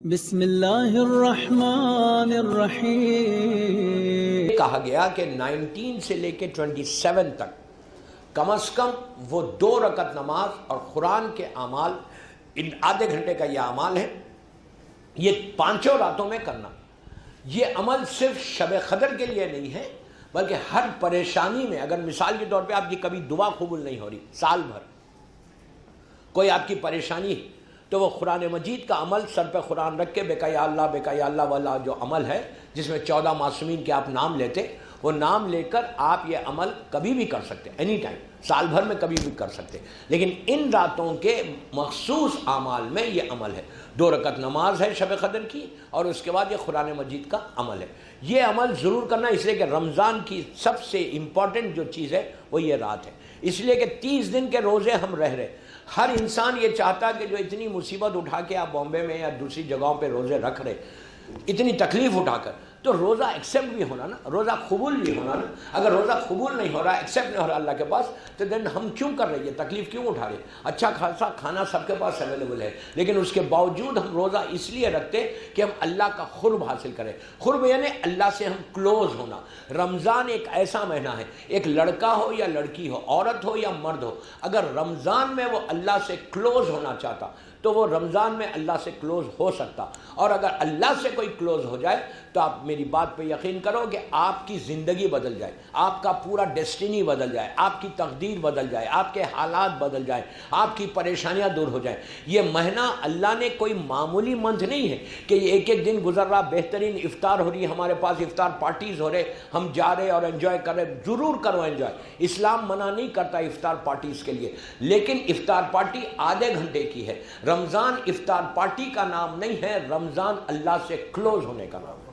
بسم اللہ الرحمن الرحیم۔ کہا گیا کہ 19 سے لے کے 27 تک کم از کم وہ 2 رکعت نماز اور قرآن کے اعمال، ان آدھے گھنٹے کا یہ اعمال ہے، یہ 5 راتوں میں کرنا۔ یہ عمل صرف شب قدر کے لیے نہیں ہے، بلکہ ہر پریشانی میں، اگر مثال کے طور پہ آپ کی کبھی دعا قبول نہیں ہو رہی سال بھر، کوئی آپ کی پریشانی ہے، تو وہ قرآن مجید کا عمل سر پہ قرآن رکھ کے بے یا اللہ والا جو عمل ہے، جس میں 14 معصومین کے آپ نام لیتے، وہ نام لے کر آپ یہ عمل کبھی بھی کر سکتے، اینی ٹائم، سال بھر میں کبھی بھی کر سکتے، لیکن ان راتوں کے مخصوص اعمال میں یہ عمل ہے۔ 2 رکعت نماز ہے شب قدر کی، اور اس کے بعد یہ قرآن مجید کا عمل ہے۔ یہ عمل ضرور کرنا، اس لیے کہ رمضان کی سب سے امپورٹنٹ جو چیز ہے وہ یہ رات ہے، اس لیے کہ 30 دن کے روزے ہم رہ رہے۔ ہر انسان یہ چاہتا کہ جو اتنی مصیبت اٹھا کے آپ بامبے میں یا دوسری جگہوں پہ روزے رکھ رہے، اتنی تکلیف اٹھا کر، تو روزہ ایکسیپٹ بھی ہونا نا، روزہ قبول بھی ہونا نا۔ اگر روزہ قبول نہیں ہو رہا، ایکسیپٹ نہیں ہو رہا اللہ کے پاس، تو دن ہم کیوں کر رہے ہیں، تکلیف کیوں اٹھا رہے ہیں؟ اچھا خاصا کھانا سب کے پاس اویلیبل ہے، لیکن اس کے باوجود ہم روزہ اس لیے رکھتے کہ ہم اللہ کا قرب حاصل کریں۔ قرب یعنی اللہ سے ہم کلوز ہونا۔ رمضان ایک ایسا مہینہ ہے، ایک لڑکا ہو یا لڑکی ہو، عورت ہو یا مرد ہو، اگر رمضان میں وہ اللہ سے کلوز ہونا چاہتا تو وہ رمضان میں اللہ سے کلوز ہو سکتا، اور اگر اللہ سے کوئی کلوز ہو جائے تو آپ میری بات پہ یقین کرو کہ آپ کی زندگی بدل جائے، آپ کا پورا ڈیسٹینی بدل جائے، آپ کی تقدیر بدل جائے، آپ کے حالات بدل جائیں، آپ کی پریشانیاں دور ہو جائیں۔ یہ مہینہ اللہ نے کوئی معمولی منتھ نہیں ہے کہ یہ ایک ایک دن گزر رہا، بہترین افطار ہو رہی ہے، ہمارے پاس افطار پارٹیز ہو رہے، ہم جا رہے اور انجوائے کر رہے۔ ضرور کرو انجوائے، اسلام منع نہیں کرتا افطار پارٹیز کے لیے، لیکن افطار پارٹی آدھے گھنٹے کی ہے۔ رمضان افطار پارٹی کا نام نہیں ہے، رمضان اللہ سے کلوز ہونے کا نام ہے۔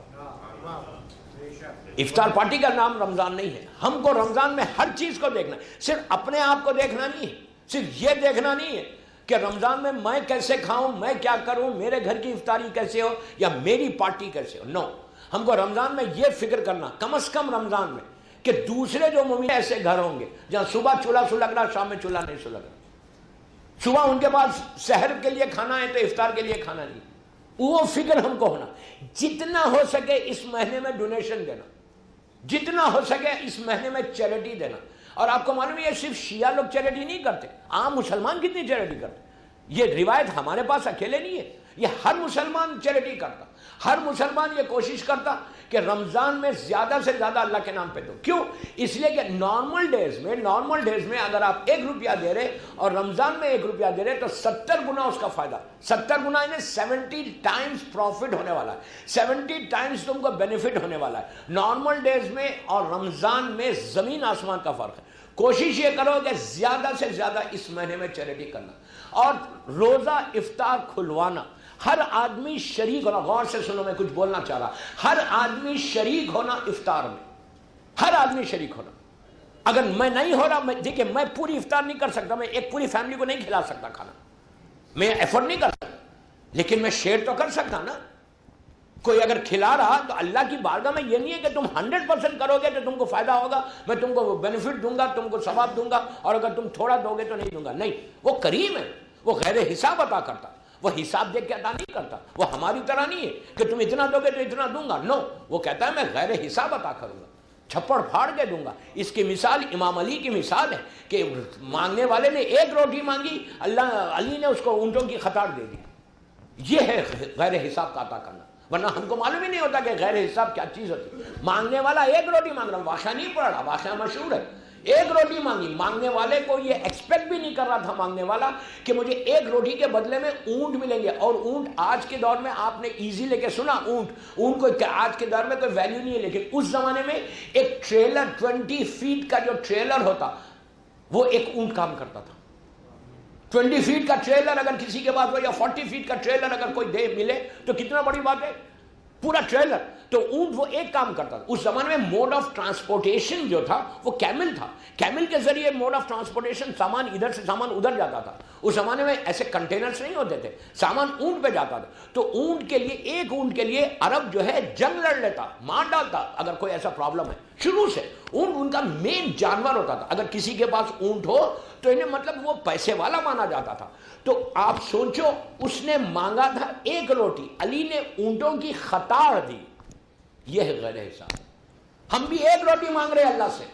افطار پارٹی کا نام رمضان نہیں ہے۔ ہم کو رمضان میں ہر چیز کو دیکھنا ہے، صرف اپنے آپ کو دیکھنا نہیں ہے، صرف یہ دیکھنا نہیں ہے کہ رمضان میں میں کیسے کھاؤں، میں کیا کروں، میرے گھر کی افطاری کیسے ہو یا میری پارٹی کیسے ہو۔ نو، ہم کو رمضان میں یہ فکر کرنا، کم از کم رمضان میں، کہ دوسرے جو مومن ایسے گھر ہوں گے جہاں صبح چولہا سلگ رہا، شام میں چولہا نہیں سلگ رہا، صبح ان کے پاس سحر کے لیے کھانا ہے تو افطار کے لیے کھانا نہیں، وہ فکر ہم کو ہونا۔ جتنا ہو سکے اس مہینے میں ڈونیشن دینا، جتنا ہو سکے اس مہینے میں چیریٹی دینا۔ اور آپ کو معلوم ہے یہ صرف شیعہ لوگ چیریٹی نہیں کرتے، عام مسلمان کتنی چیریٹی کرتے؟ یہ روایت ہمارے پاس اکیلے نہیں ہے، یہ ہر مسلمان چیریٹی کرتا، ہر مسلمان یہ کوشش کرتا کہ رمضان میں زیادہ سے زیادہ اللہ کے نام پہ دو۔ کیوں؟ اس لیے کہ نارمل ڈیز میں اگر آپ 1 روپیہ دے رہے اور رمضان میں 1 روپیہ دے رہے تو 70 گنا اس کا فائدہ، 70 گنا یعنی 70 ٹائمز پروفٹ ہونے والا ہے، 70 ٹائمز تم کو بینیفٹ ہونے والا ہے۔ نارمل ڈیز میں اور رمضان میں زمین آسمان کا فرق ہے۔ کوشش یہ کرو کہ زیادہ سے زیادہ اس مہینے میں چیریٹی کرنا، اور روزہ افطار کھلوانا۔ ہر آدمی شریک ہونا، غور سے سنو میں کچھ بولنا چاہ رہا، ہر آدمی شریک ہونا افطار میں، ہر آدمی شریک ہونا۔ اگر میں نہیں ہو رہا، دیکھیں میں پوری افطار نہیں کر سکتا، میں ایک پوری فیملی کو نہیں کھلا سکتا کھانا، میں ایفورٹ نہیں کر سکتا، لیکن میں شیئر تو کر سکتا نا۔ کوئی اگر کھلا رہا تو اللہ کی بارگاہ میں یہ نہیں ہے کہ تم 100% کرو گے تو تم کو فائدہ ہوگا، میں تم کو بینیفٹ دوں گا، تم کو ثواب دوں گا، اور اگر تم تھوڑا دو گے تو نہیں دوں گا۔ نہیں، وہ کریم ہے، وہ غیر حساب عطا کرتا، وہ حساب دیکھ کے عطا نہیں کرتا۔ وہ ہماری طرح نہیں ہے کہ تم اتنا دو گے تو اتنا دوں گا، نو، وہ کہتا ہے میں غیر حساب عطا کروں گا، چھپڑ پھاڑ کے دوں گا۔ اس کی مثال امام علی کی مثال ہے کہ مانگنے والے نے 1 روٹی مانگی، علی نے اس کو اونٹوں کی قطار دے دی۔ یہ ہے غیر حساب کا عطا کرنا، ورنہ ہم کو معلوم ہی نہیں ہوتا کہ غیر حساب کیا چیز ہوتی۔ مانگنے والا 1 روٹی مانگ رہا، واقعہ نہیں پڑھ رہا، واقعہ مشہور ہے، 1 روٹی مانگی، مانگنے والے کو یہ ایکسپیکٹ بھی نہیں کر رہا تھا مانگنے والا کہ مجھے 1 روٹی کے بدلے میں اونٹ ملیں گے۔ اور اونٹ آج کے دور میں آپ نے ایزی لے کے سنا، اونٹ کو آج کے دور میں کوئی ویلیو نہیں ہے، لیکن اس زمانے میں ایک ٹریلر 20 فیٹ کا جو ٹریلر ہوتا وہ 1 اونٹ کام کرتا تھا۔ 20 فیٹ کا ٹریلر اگر کسی کے پاس ہو یا 40 فیٹ کا ٹریلر اگر کوئی دے ملے تو کتنا بڑی بات ہے، پورا ٹریلر۔ تو اونٹ وہ 1 کام کرتا تھا۔ اس زمانے میں موڈ آف ٹرانسپورٹیشن جو تھا وہ کیمل تھا، کیمل کے ذریعے موڈ آف ٹرانسپورٹیشن، سامان ادھر سے سامان ادھر جاتا تھا۔ اس زمانے میں ایسے کنٹینرز نہیں ہوتے تھے، سامان اونٹ پہ جاتا تھا۔ تو اونٹ کے لیے، 1 اونٹ کے لیے عرب جو ہے جنگ لڑ لیتا، مار ڈالتا اگر کوئی ایسا پرابلم ہے، شروع سے اونٹ ان کا مین جانور ہوتا تھا. اگر کسی کے پاس اونٹ ہو تو انہیں مطلب وہ پیسے والا مانا جاتا تھا. تو آپ سوچو اس نے مانگا تھا 1 روٹی, علی نے اونٹوں کی قطار دی. یہ ہے غیر حساب. ہم بھی 1 روٹی مانگ رہے اللہ سے,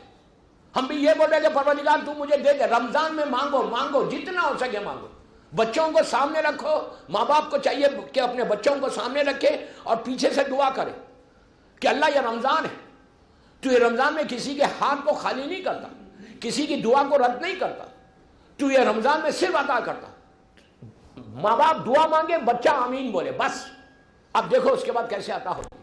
ہم بھی یہ بول رہے کہ پروردگار تو مجھے دے دے. رمضان میں مانگو مانگو جتنا ہو سکے مانگو. بچوں کو سامنے رکھو, ماں باپ کو چاہیے کہ اپنے بچوں کو سامنے رکھے اور پیچھے سے دعا کرے کہ اللہ یہ رمضان ہے, تو یہ رمضان میں کسی کے ہاتھ کو خالی نہیں کرتا, کسی کی دعا کو رد نہیں کرتا, تو یہ رمضان میں صرف عطا کرتا. ماں باپ دعا مانگے, بچہ آمین بولے, بس. اب دیکھو اس کے بعد کیسے عطا ہوتی.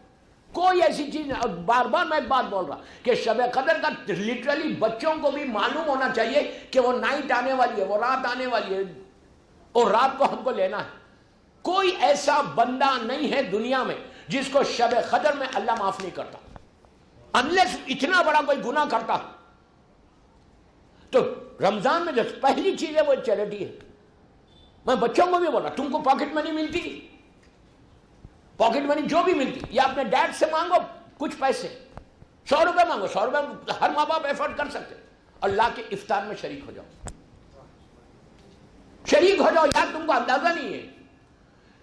کوئی ایسی چیز نہیں. اور بار بار میں ایک بات بول رہا کہ شب قدر کا لٹرلی بچوں کو بھی معلوم ہونا چاہیے کہ وہ نائٹ آنے والی ہے, وہ رات آنے والی ہے, اور رات کو ہم کو لینا ہے. کوئی ایسا بندہ نہیں ہے دنیا میں جس کو شب قدر میں اللہ معاف نہیں کرتا, انلیس اتنا بڑا کوئی گناہ کرتا. تو رمضان میں جو پہلی چیز ہے وہ چیریٹی ہے. میں بچوں کو بھی بول رہا, تم کو پاکٹ منی ملتی, پاکٹ منی جو بھی ملتی, یا اپنے ڈیڈ سے مانگو کچھ پیسے, 100 روپے مانگو, 100 روپے ہر ماں باپ ایفورڈ کر سکتے, اور لا کے افطار میں شریک ہو جاؤ. شریک ہو جاؤ. یار تم کو اندازہ نہیں ہے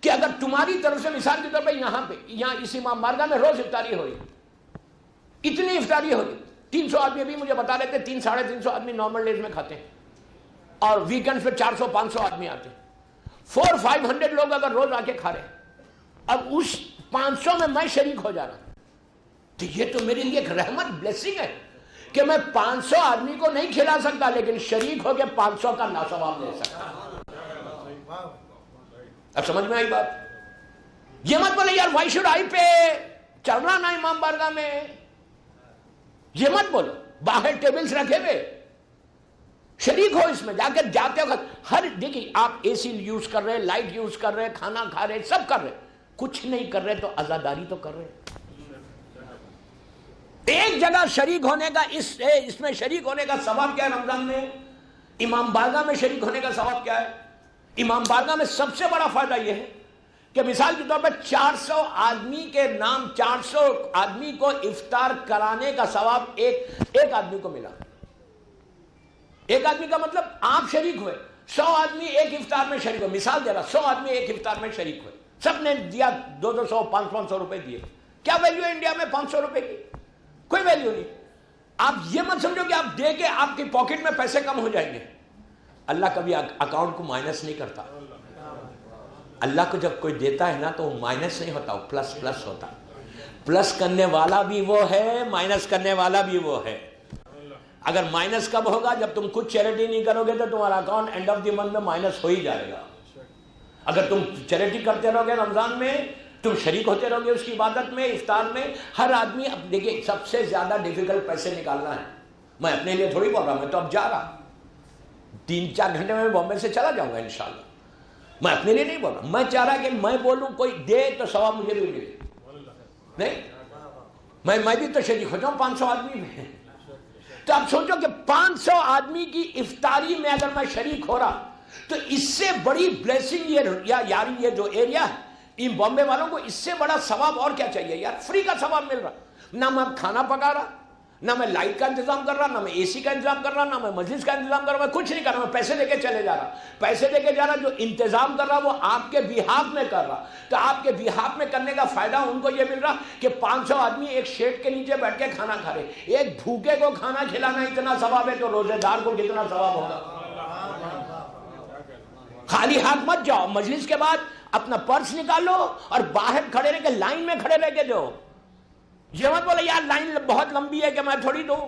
کہ اگر تمہاری طرف سے مثال کے طور پہ یہاں اس امام بارگاہ میں روز افطاری ہو رہی, اتنی افطاری ہو رہی, 300 آدمی ابھی مجھے بتا رہے تھے, 300-350 آدمی نارمل ڈیز میں کھاتے ہیں, اور ویکنڈ پہ 400-500 آدمی آتے ہیں. 400-500 لوگ اگر روز آ کے کھا رہے ہیں, اب اس 500 میں شریک ہو جا رہا, تو یہ تو میرے لیے ایک رحمت بلیسنگ ہے کہ میں 500 آدمی کو نہیں کھلا سکتا, لیکن شریک ہو کے 500 کا ثواب لے سکتا. اب سمجھ میں آئی بات. یہ مت بولے یار وائی شوڈ آئی پے, چل رہا نا امام بارگاہ میں, یہ مت بولو. باہر ٹیبلز رکھے ہوئے, شریک ہو اس میں. جا کے جاتے وقت ہر دیکھیے آپ اے سی یوز کر رہے, لائٹ یوز کر رہے, کھانا کھا رہے, سب کر رہے, کچھ نہیں کر رہے تو عزاداری تو کر رہے. ایک جگہ شریک ہونے کا, اس میں شریک ہونے کا ثواب کیا ہے رمضان میں؟ امام بارگاہ میں شریک ہونے کا ثواب کیا ہے؟ امام بارگاہ میں سب سے بڑا فائدہ یہ ہے کہ مثال کے طور پر 400 آدمی کے نام, 400 آدمی کو افطار کرانے کا ثواب ایک آدمی کو ملا. ایک آدمی کا مطلب آپ شریک ہوئے, 100 آدمی ایک افطار میں شریک ہوئے. مثال دے رہا, 100 آدمی ایک افطار میں شریک ہوئے, سب نے دیا 200 500 روپے دیے. کیا ویلیو ہے انڈیا میں 500 روپے کی؟ کوئی ویلیو نہیں. آپ یہ مت سمجھو کہ آپ دے کے آپ کی پاکٹ میں پیسے کم ہو جائیں گے. اللہ کبھی اکاؤنٹ کو مائنس نہیں کرتا. اللہ کو جب کوئی دیتا ہے نا تو وہ مائنس نہیں ہوتا, وہ پلس ہوتا. پلس کرنے والا بھی وہ ہے, مائنس کرنے والا بھی وہ ہے. اگر مائنس کب ہوگا؟ جب تم کچھ چیریٹی نہیں کرو گے تو تمہارا account and of the month میں مائنس ہو ہی جائے گا. اگر تم چیریٹی کرتے رہو گے رمضان میں, تم شریک ہوتے رہو گے اس کی عبادت میں, افطار میں. ہر آدمی اب دیکھیے سب سے زیادہ ڈیفیکلٹ پیسے نکالنا ہے. میں اپنے لیے تھوڑی بول رہا ہوں, میں تو اب جا رہا 3-4 گھنٹے میں بامبے سے چلا جاؤں گا انشاءاللہ. میں اپنے لیے نہیں بول رہا, میں چاہ رہا کہ میں بولوں کوئی دے تو ثواب مجھے بھی ملے. نہیں, میں بھی تو شریک ہو جاؤں 500 آدمی میں. تو اب سوچو کہ 500 آدمی کی افطاری میں اگر میں شریک ہو رہا تو اس سے بڑی بلیسنگ یاری یہ جو ایریا ہے ان بامبے والوں کو, اس سے بڑا ثواب اور کیا چاہیے یار. فری کا ثواب مل رہا. نہ میں کھانا پکا رہا, نہ میں لائٹ کا انتظام کر رہا, نہ میں اے سی کا انتظام کر رہا, نہ میں مجلس کا انتظام کر رہا, میں کچھ نہیں کر رہا. میں پیسے لے کے چلے جا رہا, پیسے لے کے جا رہا. جو انتظام کر رہا وہ آپ کے بیہاف میں کر رہا. تو آپ کے بیہاف میں کرنے کا فائدہ ان کو یہ مل رہا کہ 500 آدمی ایک شیڈ کے نیچے بیٹھ کے کھانا کھا رہے. ایک بھوکے کو کھانا کھلانا اتنا ثواب ہے تو روزے دار کو کتنا ثواب ہوگا. خالی ہاتھ مت جاؤ. مجلس کے بعد اپنا پرس نکالو اور باہر کھڑے رہ کے لائن میں کھڑے رہ کے دو. یہ مت بولے یار لائن بہت لمبی ہے کہ میں تھوڑی دوں.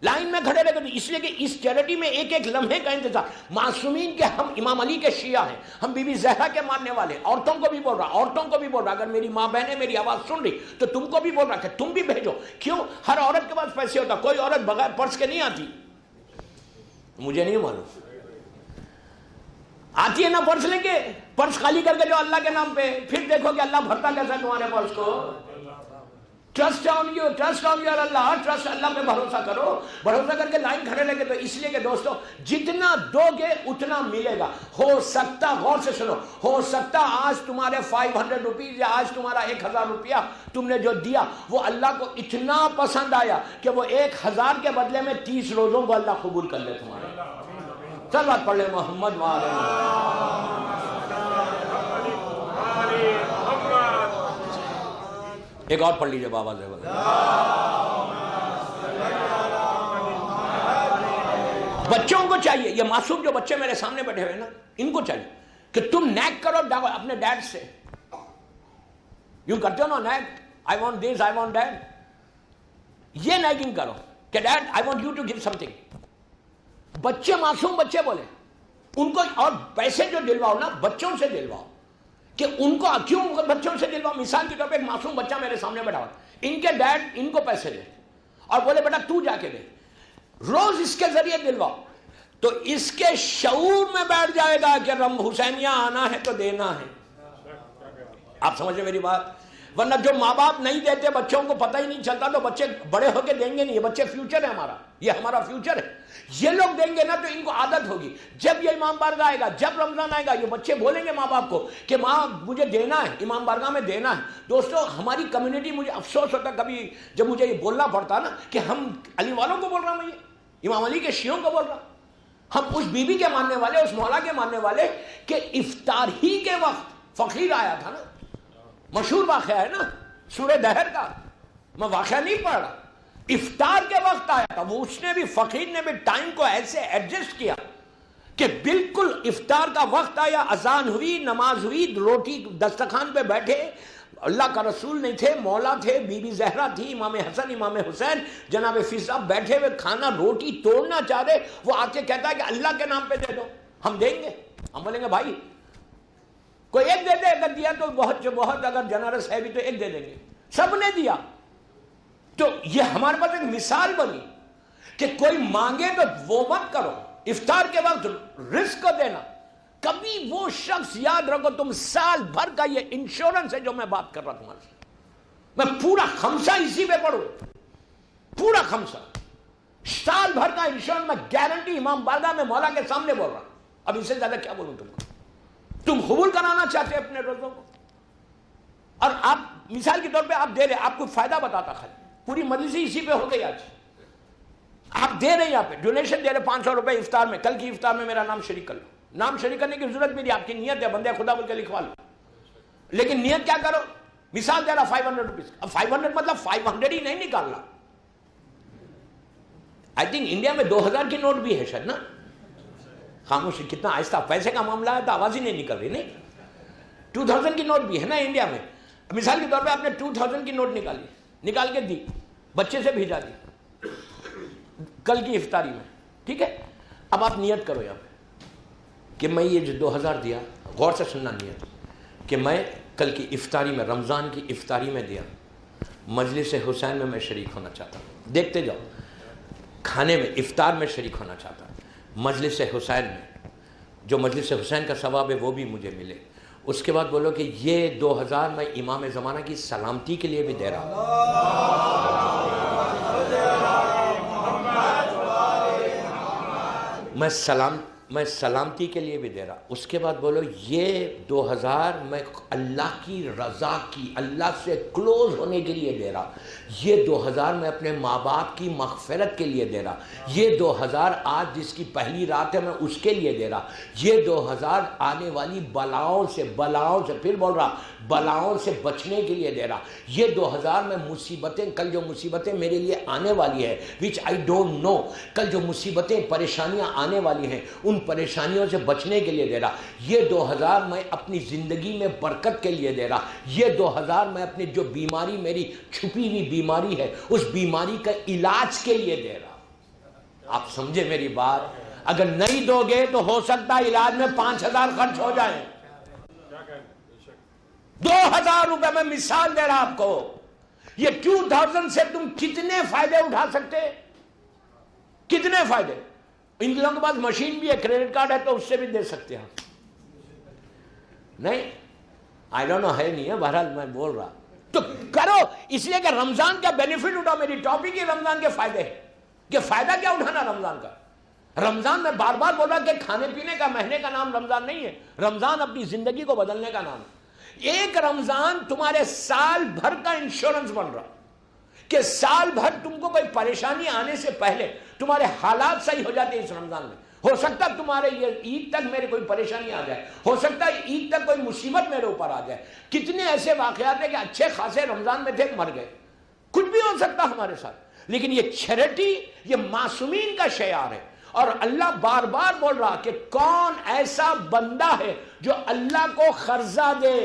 لائن میں کھڑے رہ کے, اس لیے کہ اس چیریٹی میں ایک ایک لمحے کا انتظار. معصومین کے ہم امام علی کے شیعہ ہیں, ہم بی بی زہرا کے ماننے والے. عورتوں کو بھی بول رہا, اگر میری ماں بہنیں میری آواز سن رہی تو تم کو بھی بول رہا کہ تم بھی بھیجو. کیوں؟ ہر عورت کے پاس پیسے ہوتا, کوئی عورت بغیر پرس کے نہیں آتی. مجھے نہیں معلوم آتی ہے نا پرس لے کے, پرس خالی کر کے جو اللہ کے نام پہ, پھر دیکھو کہ اللہ بھرتا کیسا تمہارے پرس کو. ٹرسٹ آن یو اللہ، ٹرسٹ اللہ پہ بھروسہ کرو، بھروسہ کر کے لائن کھڑے لگے. تو اس لیے کہ دوستو جتنا دو گے اتنا ملے گا. ہو سکتا، غور سے سنو، ہو سکتا آج تمہارے 500 روپیز یا آج تمہارا 1000 روپیہ تم نے جو دیا وہ اللہ کو اتنا پسند آیا کہ وہ 1000 کے بدلے میں 30 روزوں کو اللہ قبول کر لے تمہارے. صلوات پڑھ لے محمد وعلى ایک اور پڑھ لیجئے بابا سے. بچوں کو چاہیے، یہ معصوم جو بچے میرے سامنے بیٹھے ہوئے نا، ان کو چاہیے کہ تم نیک کرو اپنے ڈیڈ سے. یوں کرتے ہو نا نیک، I want this, I want that. یہ نیکنگ کرو کہ dad I want you to give something. بچے، معصوم بچے بولے ان کو، اور پیسے جو دلواؤ نا بچوں سے دلواؤ. کہ ان کو کیوں بچوں سے دلواؤ؟ مثال کے طور پہ ایک معصوم بچہ میرے سامنے بیٹھا ہوا، ان کے ڈیڈ ان کو پیسے دے اور بولے بیٹا تو جا کے دے، روز اس کے ذریعے دلواؤ، تو اس کے شعور میں بیٹھ جائے گا کہ حسینیہ آنا ہے تو دینا ہے. آپ سمجھے میری بات؟ ورنہ جو ماں باپ نہیں دیتے بچوں کو پتہ ہی نہیں چلتا تو بچے بڑے ہو کے دیں گے نہیں. یہ بچے فیوچر ہے ہمارا، یہ ہمارا فیوچر ہے. یہ لوگ دیں گے نا تو ان کو عادت ہوگی. جب یہ امام بارگاہ آئے گا، جب رمضان آئے گا، یہ بچے بولیں گے ماں باپ کو کہ ماں مجھے دینا ہے، امام بارگاہ میں دینا ہے. دوستو ہماری کمیونٹی، مجھے افسوس ہوتا کبھی جب مجھے یہ بولنا پڑتا نا کہ ہم علی والوں کو بول رہا ہوں، یہ امام علی کے شیعوں کو بول رہا ہوں، ہم اس بی بی کے ماننے والے، اس مولا کے ماننے والے، کہ افطار ہی کے وقت فقیر آیا تھا نا، مشہور واقعہ ہے نا سورہ دہر کا، میں واقعہ نہیں پڑھ رہا، افطار کے وقت آیا تھا. وہ اس نے بھی، فقیر نے بھی ٹائم کو ایسے ایڈجسٹ کیا کہ بالکل افطار کا وقت آیا، اذان ہوئی، نماز ہوئی، روٹی دسترخوان پہ بیٹھے، اللہ کا رسول نہیں تھے، مولا تھے، بی بی زہرا تھی، امام حسن، امام حسین، جناب فضا بیٹھے ہوئے کھانا روٹی توڑنا چاہ رہے. وہ آ کے کہتا ہے کہ اللہ کے نام پہ دے دو، ہم دیں گے. ہم بولیں گے بھائی کوئی ایک دے دے، اگر دیا تو بہت، اگر جنارس ہے بھی تو ایک دے دیں گے. سب نے دیا. تو یہ ہمارے پاس ایک مثال بنی کہ کوئی مانگے تو وہ مت کرو. افطار کے وقت رزق کو دینا. کبھی وہ شخص، یاد رکھو تم سال بھر کا یہ انشورنس ہے جو میں بات کر رہا تمہارے سے، میں پورا خمسہ اسی پہ پڑھوں، پورا خمسہ سال بھر کا انشورنس میں گارنٹی امام بارگاہ میں مولا کے سامنے بول رہا ہوں. اب اس سے زیادہ کیا بولوں تم کو؟ تم قبول کرانا چاہتے اپنے روزوں کو، اور آپ مثال کے طور پہ آپ دے رہے، آپ کو فائدہ بتاتا خالی، پوری مجلس اسی پہ ہو گئی. آج آپ دے رہے، یہاں پہ ڈونیشن دے رہے 500 روپے افطار میں، کل کی افطار میں میرا نام شریک کر لو. نام شریک کرنے کی ضرورت بھی نہیں، آپ کی نیت ہے، بندے خدا بول کے لکھوا لو. لیکن نیت کیا کرو؟ مثال دے رہا 500 روپیز. اب 500 مطلب 500 ہی نہیں نکالنا. آئی تھنک انڈیا میں 2000 کی نوٹ بھی ہے شاید نا. خاموش، کتنا آہستہ، پیسے کا معاملہ ہے تو آواز ہی نہیں نکل رہی. نہیں، 2000 کی نوٹ بھی ہے نا انڈیا میں. مثال کے طور پہ آپ نے 2000 کی نوٹ نکالی، نکال کے دی، بچے سے بھیجا دی کل کی افطاری میں، ٹھیک ہے. اب آپ نیت کرو یہاں پہ کہ میں یہ جو 2000 دیا، غور سے سننا نیت، کہ میں کل کی افطاری میں، رمضان کی افطاری میں دیا، مجلس حسین میں شریک ہونا چاہتا ہوں. دیکھتے جاؤ، کھانے میں، افطار میں شریک ہونا چاہتا ہوں، مجلس حسین میں، جو مجلس حسین کا ثواب ہے وہ بھی مجھے ملے. اس کے بعد بولو کہ یہ 2000 میں امام زمانہ کی سلامتی کے لیے بھی دے رہا ہوں. میں سلامتی کے لیے بھی دے رہا. اس کے بعد بولو یہ 2000 میں اللہ کی رضا کی، اللہ سے کلوز ہونے کے لیے دے رہا. یہ 2000 میں اپنے ماں باپ کی مغفرت کے لیے دے رہا. یہ 2000 آج جس کی پہلی رات ہے میں اس کے لیے دے رہا. یہ 2000 آنے والی بلاؤں سے پھر بول رہا، بلاؤں سے بچنے کے لیے دے رہا. یہ 2000 میں مصیبتیں، کل جو مصیبتیں میرے لیے آنے والی ہے which I don't know، کل جو مصیبتیں، پریشانیاں آنے والی ہیں ان پریشانیوں سے بچنے کے لیے دے رہا. یہ 2000 میں اپنی زندگی میں برکت کے لیے دے رہا. یہ 2000 میں اپنی جو بیماری، میری چھپی ہوئی بیماری ہے، اس بیماری کا علاج کے لیے دے رہا. آپ سمجھے میری بات؟ اگر نہیں دو گے تو ہو سکتا ہے علاج میں 5000 خرچ ہو جائیں. 2000 روپے میں مثال دے رہا آپ کو. یہ 2000 سے تم کتنے فائدے اٹھا سکتے، کتنے فائدے. ان لوگوں کے پاس مشین بھی ہے، کریڈٹ کارڈ ہے تو اس سے بھی دے سکتے ہیں. نہیں، آئی ڈونٹ نو ہے نہیں ہے، بہرحال میں بول رہا. تو کرو کرو اس لیے کہ رمضان کا بینیفٹ اٹھاؤ. میری ٹاپک ہی رمضان کے فائدے ہیں کہ فائدہ کیا اٹھانا رمضان کا. رمضان میں بار بار بول رہا کہ کھانے پینے کا مہینے کا نام رمضان نہیں ہے. رمضان اپنی زندگی کو بدلنے کا نام ہے. ایک رمضان تمہارے سال بھر کا انشورنس بن رہا کہ سال بھر تم کو کوئی پریشانی آنے سے پہلے تمہارے حالات صحیح ہو جاتے ہیں اس رمضان میں. ہو سکتا ہے تمہارے یہ عید تک میرے کوئی پریشانی آ جائے, ہو سکتا ہے عید تک کوئی مصیبت میرے اوپر آ جائے. کتنے ایسے واقعات ہیں کہ اچھے خاصے رمضان میں تھے مر گئے. کچھ بھی ہو سکتا ہمارے ساتھ, لیکن یہ چیریٹی یہ معصومین کا شعار ہے. اور اللہ بار بار بول رہا کہ کون ایسا بندہ ہے جو اللہ کو قرضہ دے.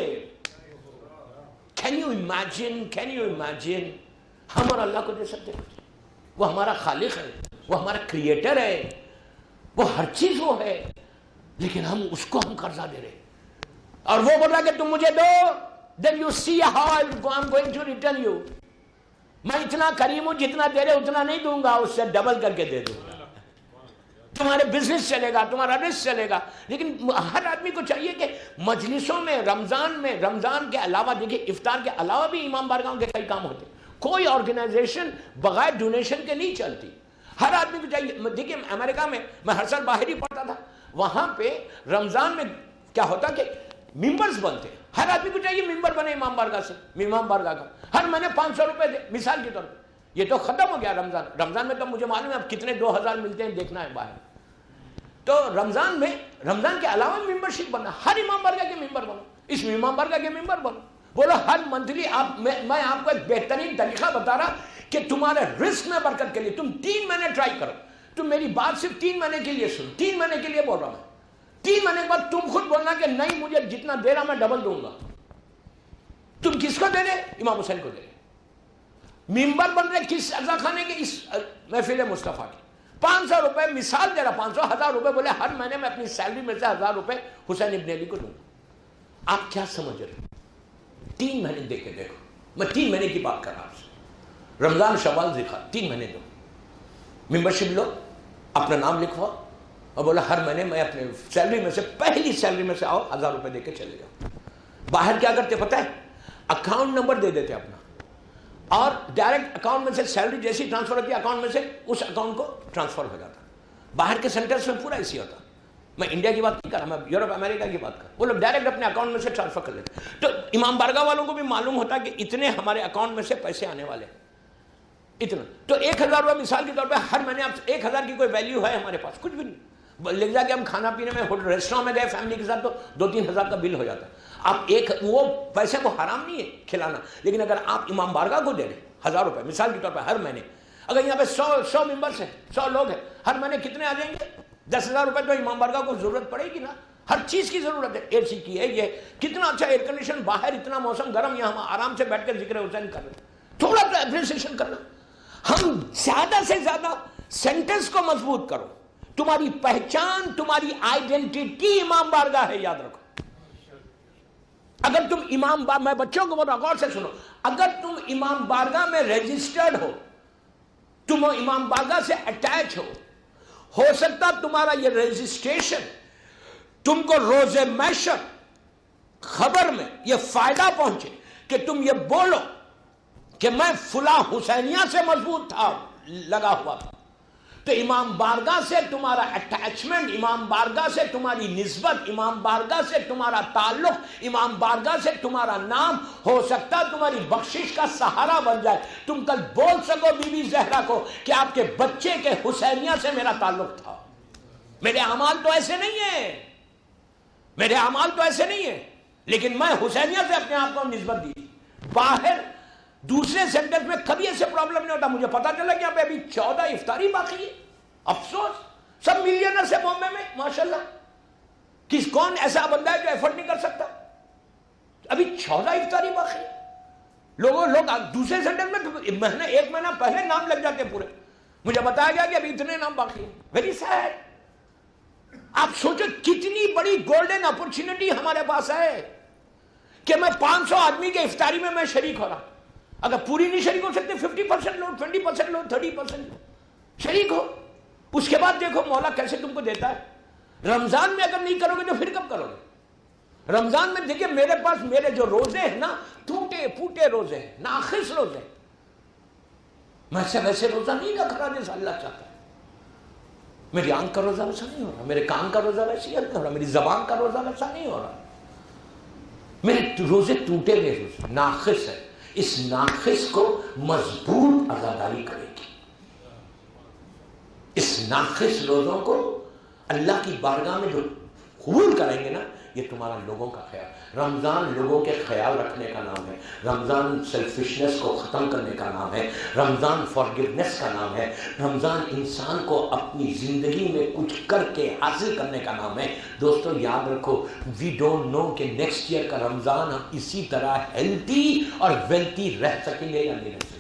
کین یو امیجن ہم اور اللہ کو دے سکتے ہیں. وہ ہمارا خالق ہے, وہ ہمارا کریٹر ہے, وہ ہر چیز وہ ہے, لیکن ہم اس کو ہم قرضہ دے رہے. اور وہ بول رہا کہ تم مجھے دو, then you see how I'm going to return you. میں اتنا کریم ہوں, جتنا دے رہے اتنا نہیں دوں گا, اس سے ڈبل کر کے دے دوں گا. تمہارے بزنس چلے گا, تمہارا رزق چلے گا. لیکن ہر آدمی کو چاہیے کہ مجلسوں میں رمضان کے علاوہ, دیکھیں افطار کے علاوہ بھی امام بارگاہوں کے کئی کام ہوتے ہیں. کوئی آرگنائزیشن بغیر ڈونیشن کے نہیں چلتی. ہر آدمی کو چاہیے. دیکھیں امریکہ میں ہر سال باہر ہی پڑھتا تھا, وہاں پہ رمضان میں کیا ہوتا کہ ممبرز بنتے. ہر آدمی کو چاہیے ممبر بنے امام بارگاہ سے, امام بارگاہ کا. ہر مہینے 500 روپے دے, مثال کے طور پہ. یہ تو ختم ہو گیا رمضان میں تو مجھے معلوم ہے اب کتنے 2000 ملتے ہیں, دیکھنا ہے باہر. تو رمضان کے علاوہ ممبرشپ بننا. ہر امام بارگاہ کے ممبر بنو, اس امام بارگاہ کے ممبر بنو. بولو ہر منتھلی میں آپ کو ایک بہترین طریقہ بتا رہا کہ تمہارے رزق میں برکت کے لیے تم 3 مہینے ٹرائی کرو. تم میری بات صرف 3 مہینے کے لیے سنو, 3 مہینے کے لیے بول رہا میں. 3 مہینے کے بعد تم خود بولنا کہ نہیں مجھے جتنا دے رہا میں ڈبل دوں گا. تم کس کو دے رہے؟ امام حسین کو دے رہے. ممبر بن رہے کس عزا خانے کے؟ اس محفل مصطفیٰ کی. 500 روپے مثال دے رہا, 500 1000 روپے بولے ہر مہینے میں اپنی سیلری میں سے 1000 روپے حسین ابن علی کو دوں. آپ کیا سمجھ رہے؟ 3 مہینے دے کے دیکھو. میں 3 مہینے کی بات کر رہا ہوں. رمضان شوال ذوالقعدہ 3 مہینے دو. ممبرشپ لو, اپنا نام لکھواؤ اور بولا ہر مہینے میں اپنے سیلری میں سے, پہلی سیلری میں سے آؤ 1000 روپے دے کے چلے جاؤ. باہر کیا کرتے پتہ ہے؟ اکاؤنٹ نمبر دے دیتے اپنا, اور ڈائریکٹ اکاؤنٹ میں سے سیلری جیسی ٹرانسفر ہوتی ہے اکاؤنٹ میں سے اس اکاؤنٹ کو ٹرانسفر ہو جاتا. باہر کے سینٹرز میں پورا ایسی ہوتا. میں انڈیا کی بات نہیں کر رہا, میں یورپ امریکہ کی بات کر رہا. وہ لوگ ڈائریکٹ اپنے اکاؤنٹ میں سے ٹرانسفر کر لیتے. تو امام بارگاہ والوں کو بھی معلوم ہوتا کہ اتنے ہمارے اکاؤنٹ میں سے پیسے آنے والے ہیں اتنا. تو 1000 روپے مثال کے طور پہ ہر مہینے آپ 1000 کی کوئی ویلیو ہے ہمارے پاس؟ کچھ بھی نہیں. لکھ جا کے ہم کھانا پینے میں ریسٹورینٹ میں گئے فیملی کے ساتھ تو 2-3 ہزار کا بل ہو جاتا. آپ وہ پیسے کو حرام نہیں ہے کھلانا, لیکن اگر آپ امام بارگاہ کو دے رہے 1000 روپے مثال کے طور پہ ہر مہینے, اگر یہاں پہ 100 ممبرس ہیں, 100 لوگ ہیں, ہر مہینے کتنے آ جائیں گے؟ 10,000 روپے. تو امام بارگاہ کو ضرورت پڑے گی نا, ہر چیز کی ضرورت ہے. اے سی کی ہے, یہ کتنا اچھا ایئر کنڈیشن, باہر اتنا موسم گرم, یہاں ہم آرام سے بیٹھ کر ذکر حسین کر رہے ہیں. تھوڑا تو اپریسیشن کرنا. ہم زیادہ سے زیادہ سینٹنس کو مضبوط کرو. تمہاری پہچان, تمہاری آئیڈینٹی امام بارگاہ ہے, یاد رکھو. اگر تم میں بچوں کو بہت غور سے سنو, اگر تم امام بارگاہ میں رجسٹرڈ ہو, تم امام بارگاہ سے اٹیچ ہو سکتا تمہارا یہ رجسٹریشن تم کو روز محشر خبر میں یہ فائدہ پہنچے کہ تم یہ بولو کہ میں فلاں حسینیہ سے مضبوط تھا, لگا ہوا تھا. تو امام بارگاہ سے تمہارا اٹیچمنٹ, امام بارگاہ سے تمہاری نسبت, امام بارگاہ سے تمہارا تعلق, امام بارگاہ سے تمہارا نام ہو سکتا تمہاری بخشش کا سہارا بن جائے. تم کل بول سکو بی بی زہرا کو کہ آپ کے بچے کے حسینیہ سے میرا تعلق تھا. میرے اعمال تو ایسے نہیں ہیں, میرے اعمال تو ایسے نہیں ہیں, لیکن میں حسینیہ سے اپنے آپ کو نسبت دی. باہر دوسرے سینٹر میں کبھی ایسے پرابلم نہیں ہوتا. مجھے پتا چلا کہ یہاں پہ ابھی 14 افطاری باقی ہے. افسوس, سب ملینر سے بامبے میں ماشاءاللہ. کون ایسا بندہ ہے جو ایفرٹ نہیں کر سکتا؟ ابھی 14 افطاری باقی. لوگ دوسرے سینٹر میں ایک مہینہ پہلے نام لگ جاتے پورے. مجھے بتایا گیا کہ ابھی اتنے نام باقی ہیں. Very sad. آپ سوچو کتنی بڑی گولڈن اپرچونٹی ہمارے پاس ہے کہ میں 500 آدمی کے افطاری میں شریک ہو رہا. اگر پوری نہیں شریک ہو سکتے 50% لو, 20% لو, 30% لو, شریک ہو. اس کے بعد دیکھو مولا کیسے تم کو دیتا ہے. رمضان میں اگر نہیں کرو گے تو پھر کب کرو گے؟ رمضان میں دیکھیں میرے پاس میرے جو روزے ہیں نا, ٹوٹے ٹوٹے پھوٹے روزے ہیں، ناقص روزے. میں سے ویسے روزہ نہیں رکھ رہا جیسا اللہ چاہتا ہے. میری آنکھ کا روزہ ویسا نہیں ہو رہا، میرے کان کا روزہ ویسے نہیں ہو رہا، میری زبان کا روزہ ویسا نہیں ہو رہا. میرے روزے ٹوٹے ہوئے روزے، ناقص ہے. اس ناقص کو مضبوط عزاداری کرے گی. اس ناقص روزوں کو اللہ کی بارگاہ میں جو قبول کریں گے نا، یہ تمہارا لوگوں کا خیال. رمضان لوگوں کے خیال رکھنے کا نام ہے. رمضان سیلفشنس کو ختم کرنے کا نام ہے. رمضان فارگیونیس کا نام ہے. رمضان انسان کو اپنی زندگی میں کچھ کر کے حاصل کرنے کا نام ہے. دوستو یاد رکھو، وی ڈونٹ نو کہ نیکسٹ ایئر کا رمضان ہم اسی طرح ہیلتھی اور ویلتھی رہ سکیں گے یا نہیں رہ سکیں گے.